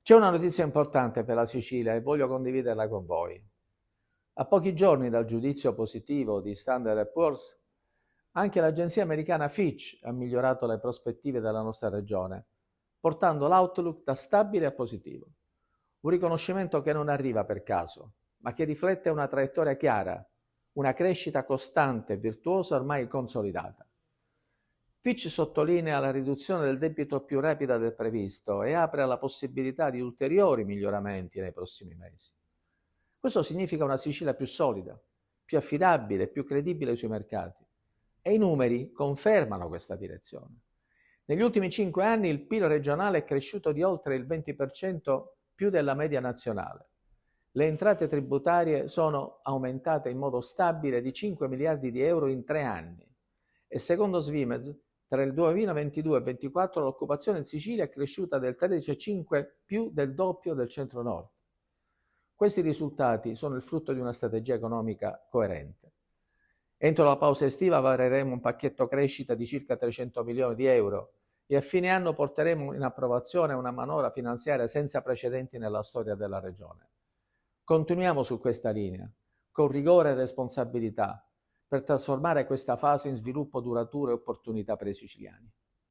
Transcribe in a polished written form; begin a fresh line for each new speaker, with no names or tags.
C'è una notizia importante per la Sicilia e voglio condividerla con voi. A pochi giorni dal giudizio positivo di Standard & Poor's, anche l'agenzia americana Fitch ha migliorato le prospettive della nostra regione, portando l'outlook da stabile a positivo. Un riconoscimento che non arriva per caso, ma che riflette una traiettoria chiara, una crescita costante e virtuosa ormai consolidata. Fitch sottolinea la riduzione del debito più rapida del previsto e apre alla possibilità di ulteriori miglioramenti nei prossimi mesi. Questo significa una Sicilia più solida, più affidabile e più credibile sui mercati. E i numeri confermano questa direzione. Negli ultimi 5 anni il PIL regionale è cresciuto di oltre il 20% più della media nazionale. Le entrate tributarie sono aumentate in modo stabile di 5 miliardi di euro in 3 anni e secondo Svimez tra il 2022 e 2024 l'occupazione in Sicilia è cresciuta del 13,5 più del doppio del centro-nord. Questi risultati sono il frutto di una strategia economica coerente. Entro la pausa estiva vareremo un pacchetto crescita di circa 300 milioni di euro e a fine anno porteremo in approvazione una manovra finanziaria senza precedenti nella storia della Regione. Continuiamo su questa linea, con rigore e responsabilità, per trasformare questa fase in sviluppo duraturo e opportunità per i siciliani.